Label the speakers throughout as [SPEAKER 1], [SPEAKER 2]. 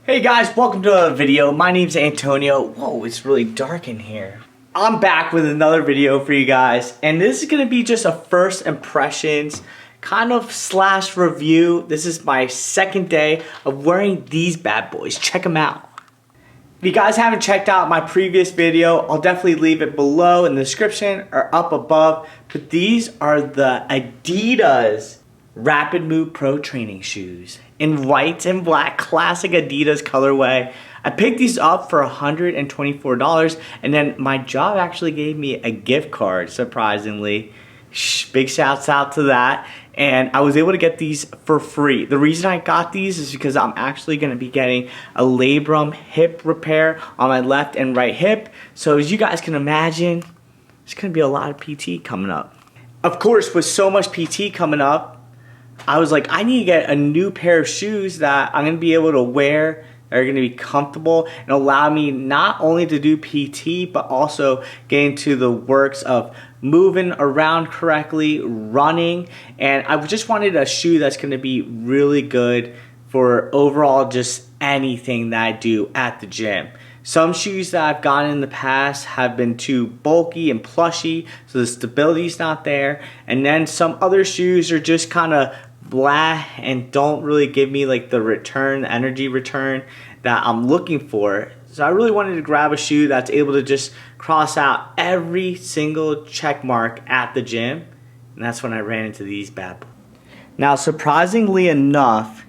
[SPEAKER 1] Hey guys, welcome to a video. My name's Antonio. Whoa, it's really dark in here. I'm back with another video for you guys, and this is gonna be just a first impressions kind of slash review. This is my second day of wearing these bad boys. Check them out. If you guys haven't checked out my previous video, I'll definitely leave it below in the description or up above. But these are the Adidas Rapidmove Pro training shoes in white and black, classic Adidas colorway. I picked these up for $124, and then my job actually gave me a gift card, surprisingly. Big shouts out to that. And I was able to get these for free. The reason I got these is because I'm actually going to be getting a labrum hip repair on my left and right hip. So as you guys can imagine, there's going to be a lot of PT coming up. Of course, with so much PT coming up, I was like, I need to get a new pair of shoes that I'm going to be able to wear, that are going to be comfortable and allow me not only to do PT, but also get into the works of moving around correctly, running. And I just wanted a shoe that's going to be really good for overall just anything that I do at the gym. Some shoes that I've gotten in the past have been too bulky and plushy, so the stability's not there. And then some other shoes are just kind of blah and don't really give me like the return, energy return that I'm looking for. So I really wanted to grab a shoe that's able to just cross out every single check mark at the gym, and that's when I ran into these bad boys. Now, surprisingly enough,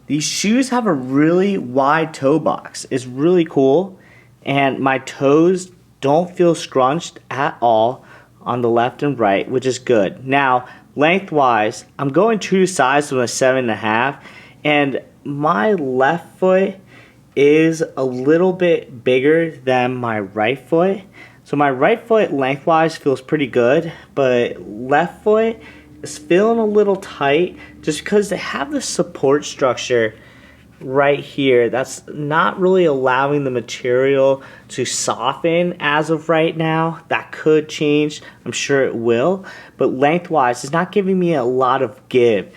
[SPEAKER 1] these shoes have a really wide toe box. It's really cool, and my toes don't feel scrunched at all on the left and right, which is good. Now, lengthwise, I'm going true to size with a 7.5, and my left foot is a little bit bigger than my right foot. So my right foot lengthwise feels pretty good, but left foot is feeling a little tight just because they have the support structure right here that's not really allowing the material to soften as of right now. That could change, I'm sure it will, but lengthwise it's not giving me a lot of give.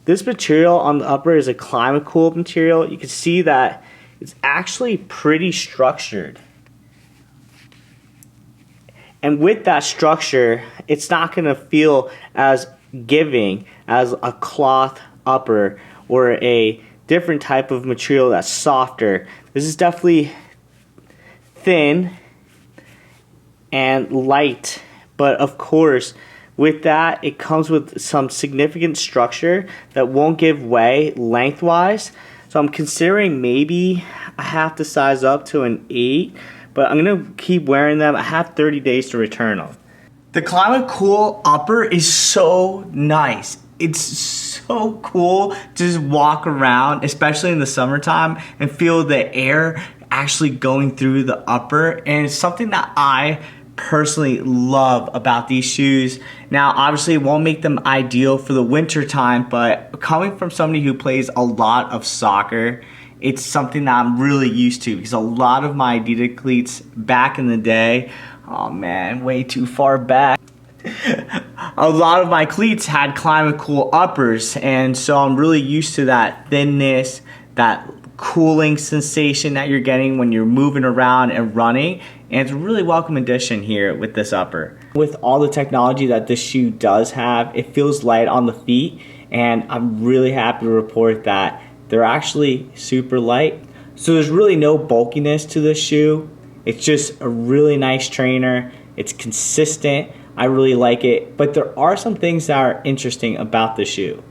[SPEAKER 1] This material on the upper is a climate cooled material. You can see that it's actually pretty structured, and with that structure it's not going to feel as giving as a cloth upper or a different type of material that's softer. This is definitely thin and light, but of course with that it comes with some significant structure that won't give way lengthwise. So I'm considering maybe I have to size up to an 8, but I'm gonna keep wearing them. I have 30 days to return them. The Climate Cool upper is so nice. It's so cool to just walk around, especially in the summertime, and feel the air actually going through the upper. And it's something that I personally love about these shoes. Now, obviously it won't make them ideal for the winter time, but coming from somebody who plays a lot of soccer, it's something that I'm really used to, because a lot of my Adidas cleats back in the day, oh man, way too far back. A lot of my cleats had Climate Cool uppers, and so I'm really used to that thinness, that cooling sensation that you're getting when you're moving around and running. And it's a really welcome addition here with this upper. With all the technology that this shoe does have, it feels light on the feet, and I'm really happy to report that they're actually super light. So there's really no bulkiness to this shoe. It's just a really nice trainer. It's consistent. I really like it, but there are some things that are interesting about the shoe.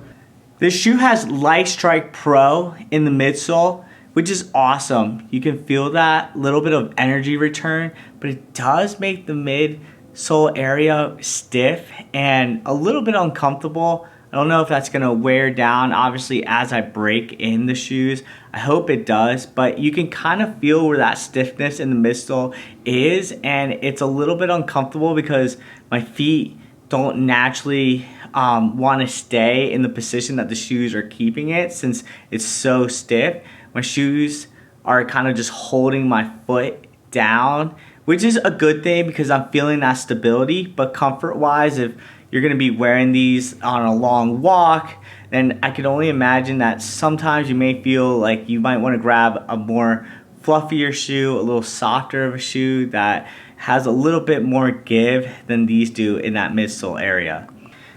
[SPEAKER 1] This shoe has Light Strike Pro in the midsole, which is awesome. You can feel that little bit of energy return, but it does make the midsole area stiff and a little bit uncomfortable. I don't know if that's gonna wear down, obviously, as I break in the shoes. I hope it does, but you can kind of feel where that stiffness in the midsole is, and it's a little bit uncomfortable because my feet don't naturally want to stay in the position that the shoes are keeping it, since it's so stiff. My shoes are kind of just holding my foot down, which is a good thing because I'm feeling that stability. But comfort wise, if you're gonna be wearing these on a long walk, then I can only imagine that sometimes you may feel like you might want to grab a more fluffier shoe, a little softer of a shoe that has a little bit more give than these do in that midsole area.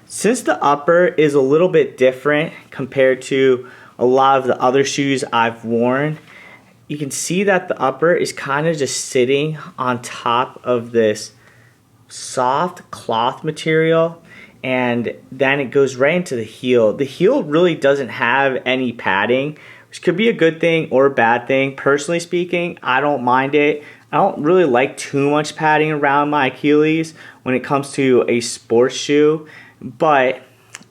[SPEAKER 1] Since the upper is a little bit different compared to a lot of the other shoes I've worn, you can see that the upper is kind of just sitting on top of this soft cloth material, and then it goes right into the heel. The heel really doesn't have any padding, which could be a good thing or a bad thing. Personally speaking, I don't mind it. I don't really like too much padding around my Achilles when it comes to a sports shoe, but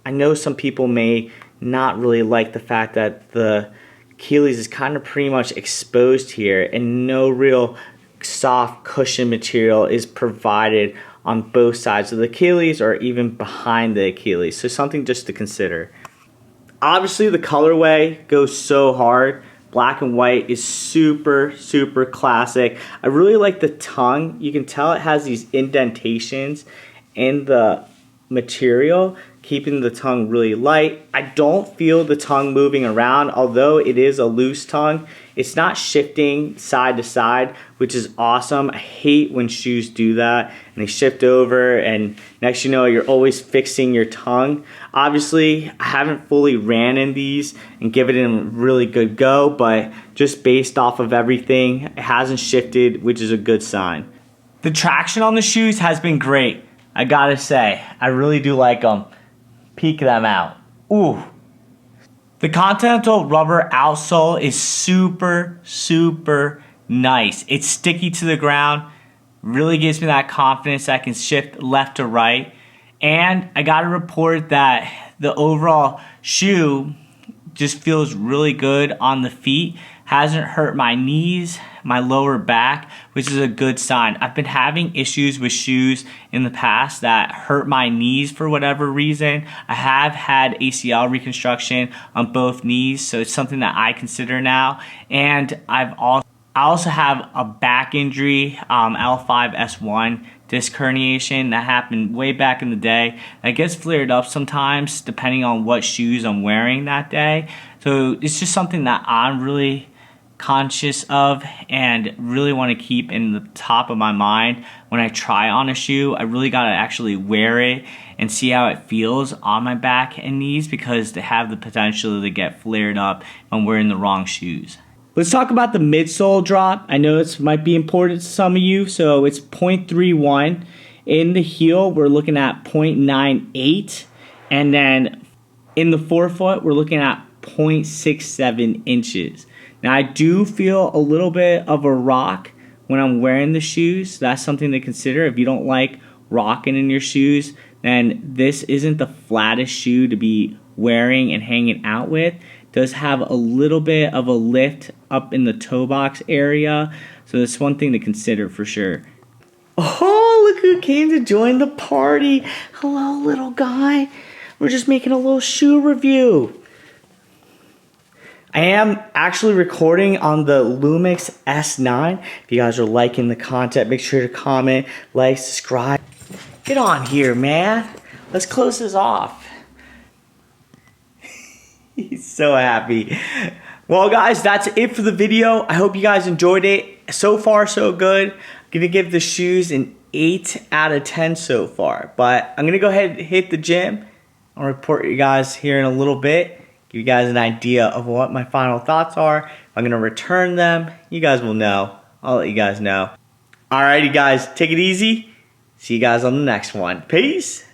[SPEAKER 1] I know some people may not really like the fact that the Achilles is kind of pretty much exposed here and no real soft cushion material is provided on both sides of the Achilles or even behind the Achilles. So something just to consider. Obviously the colorway goes so hard. Black and white is super, super classic. I really like the tongue. You can tell it has these indentations in the material, keeping the tongue really light. I don't feel the tongue moving around, although it is a loose tongue. It's not shifting side to side, which is awesome. I hate when shoes do that and they shift over and next you know you're always fixing your tongue. Obviously, I haven't fully ran in these and given it a really good go, but just based off of everything, it hasn't shifted, which is a good sign. The traction on the shoes has been great. I gotta say, I really do like them. Peek them out. Ooh. The Continental rubber outsole is super, super nice. It's sticky to the ground. Really gives me that confidence that I can shift left to right. And I gotta report that the overall shoe just feels really good on the feet. Hasn't hurt my knees, my lower back, which is a good sign. I've been having issues with shoes in the past that hurt my knees for whatever reason. I have had ACL reconstruction on both knees, so it's something that I consider now. And I also have a back injury, L5-S1 disc herniation that happened way back in the day. That gets flared up sometimes depending on what shoes I'm wearing that day. So it's just something that I'm really conscious of and really want to keep in the top of my mind when I try on a shoe. I really got to actually wear it and see how it feels on my back and knees because they have the potential to get flared up if I'm wearing the wrong shoes. Let's talk about the midsole drop. I know this might be important to some of you. So it's 0.31. In the heel, we're looking at 0.98. And then in the forefoot, we're looking at 0.67 inches. Now I do feel a little bit of a rock when I'm wearing the shoes. That's something to consider. If you don't like rocking in your shoes, then this isn't the flattest shoe to be wearing and hanging out with. It does have a little bit of a lift up in the toe box area, so that's one thing to consider for sure. Oh, look who came to join the party. Hello, little guy. We're just making a little shoe review. I am actually recording on the Lumix S9. If you guys are liking the content, make sure to comment, like, subscribe. Get on here, man. Let's close this off. He's so happy. Well, guys, that's it for the video. I hope you guys enjoyed it. So far, so good. I'm going to give the shoes an 8 out of 10 so far. But I'm going to go ahead and hit the gym. I'll report you guys here in a little bit. Give you guys an idea of what my final thoughts are. If I'm going to return them, you guys will know. I'll let you guys know. Alrighty, guys, take it easy. See you guys on the next one. Peace.